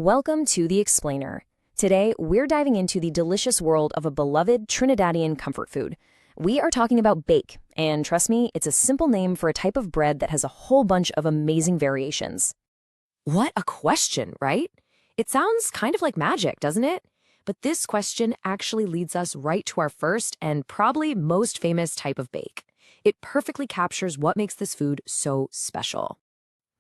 Welcome to The Explainer. Today, we're diving into the delicious world of a beloved Trinidadian comfort food. We are talking about bake, and trust me, it's a simple name for a type of bread that has a whole bunch of amazing variations. What a question, right? It sounds kind of like magic, doesn't it? But this question actually leads us right to our first and probably most famous type of bake. It perfectly captures what makes this food so special.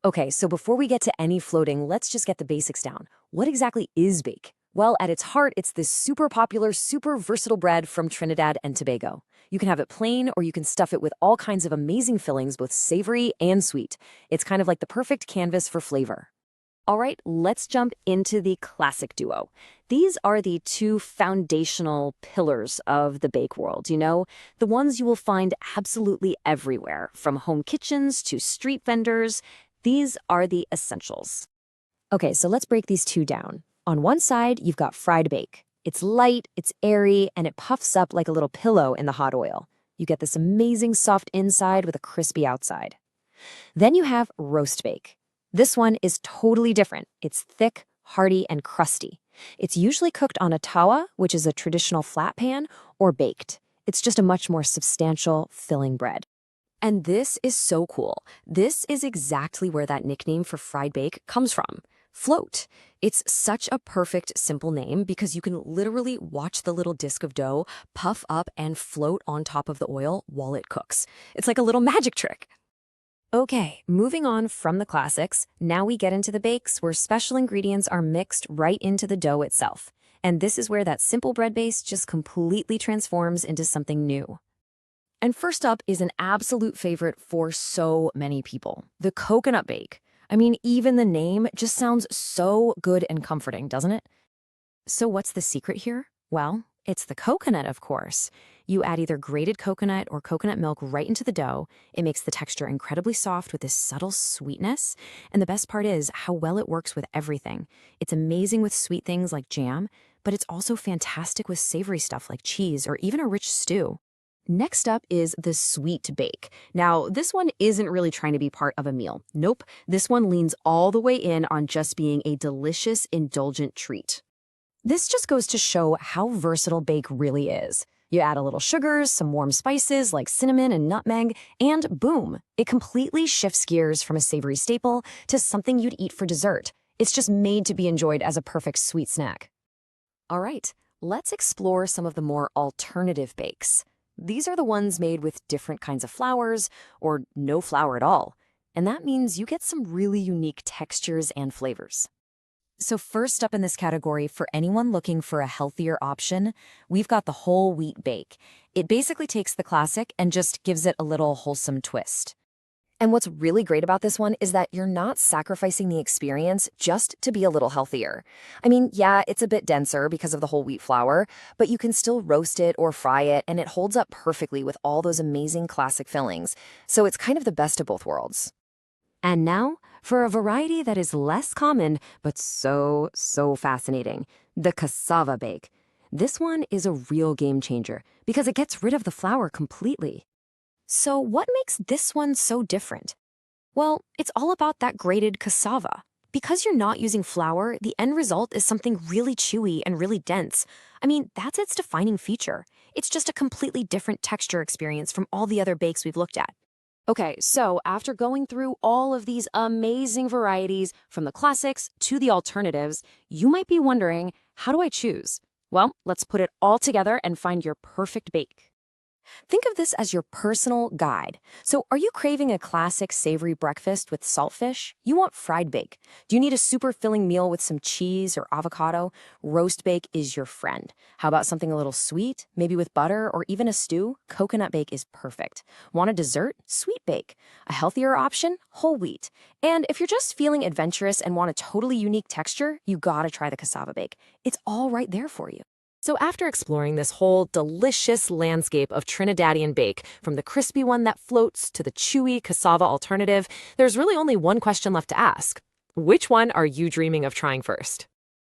Okay, so before we get to any floating, let's just get the basics down. What exactly is bake? Well, at its heart, it's this super popular, super versatile bread from Trinidad and Tobago. You can have it plain, or you can stuff it with all kinds of amazing fillings, both savory and sweet. It's kind of like the perfect canvas for flavor. All right, let's jump into the classic duo. These are the two foundational pillars of the bake world, the ones you will find absolutely everywhere, from home kitchens to street vendors. These are the essentials. Okay, so let's break these two down. On one side, you've got fried bake. It's light, it's airy, and it puffs up like a little pillow in the hot oil. You get this amazing soft inside with a crispy outside. Then you have roast bake. This one is totally different. It's thick, hearty, and crusty. It's usually cooked on a tawa, which is a traditional flat pan, or baked. It's just a much more substantial, filling bread. And this is so cool. This is exactly where that nickname for fried bake comes from. Float. It's such a perfect, simple name because you can literally watch the little disc of dough puff up and float on top of the oil while it cooks. It's like a little magic trick. Okay, moving on from the classics, now we get into the bakes where special ingredients are mixed right into the dough itself. And this is where that simple bread base just completely transforms into something new. And first up is an absolute favorite for so many people, the coconut bake. I mean, even the name just sounds so good and comforting, doesn't it? So what's the secret here? Well, it's the coconut, of course. You add either grated coconut or coconut milk right into the dough. It makes the texture incredibly soft with this subtle sweetness. And the best part is how well it works with everything. It's amazing with sweet things like jam, but it's also fantastic with savory stuff like cheese or even a rich stew. Next up is the sweet bake. Now, this one isn't really trying to be part of a meal. Nope, this one leans all the way in on just being a delicious, indulgent treat. This just goes to show how versatile bake really is. You add a little sugars, some warm spices like cinnamon and nutmeg, and boom, it completely shifts gears from a savory staple to something you'd eat for dessert. It's just made to be enjoyed as a perfect sweet snack. All right, let's explore some of the more alternative bakes. These are the ones made with different kinds of flours, or no flour at all. And that means you get some really unique textures and flavors. So first up in this category, for anyone looking for a healthier option, we've got the whole wheat bake. It basically takes the classic and just gives it a little wholesome twist. And what's really great about this one is that you're not sacrificing the experience just to be a little healthier. I mean, yeah, it's a bit denser because of the whole wheat flour, but you can still roast it or fry it, and it holds up perfectly with all those amazing classic fillings. So it's kind of the best of both worlds. And now, for a variety that is less common, but so fascinating, the cassava bake. This one is a real game changer because it gets rid of the flour completely. So what makes this one so different? Well, it's all about that grated cassava. Because you're not using flour, the end result is something really chewy and really dense. I mean, that's its defining feature. It's just a completely different texture experience from all the other bakes we've looked at. Okay, so after going through all of these amazing varieties, from the classics to the alternatives, you might be wondering, how do I choose? Well, let's put it all together and find your perfect bake. Think of this as your personal guide. So are you craving a classic savory breakfast with saltfish? You want fried bake. Do you need a super filling meal with some cheese or avocado? Roast bake is your friend. How about something a little sweet, maybe with butter or even a stew? Coconut bake is perfect. Want a dessert? Sweet bake. A healthier option? Whole wheat. And if you're just feeling adventurous and want a totally unique texture, you gotta try the cassava bake. It's all right there for you. So after exploring this whole delicious landscape of Trinidadian bake, from the crispy one that floats to the chewy cassava alternative, there's really only one question left to ask. Which one are you dreaming of trying first?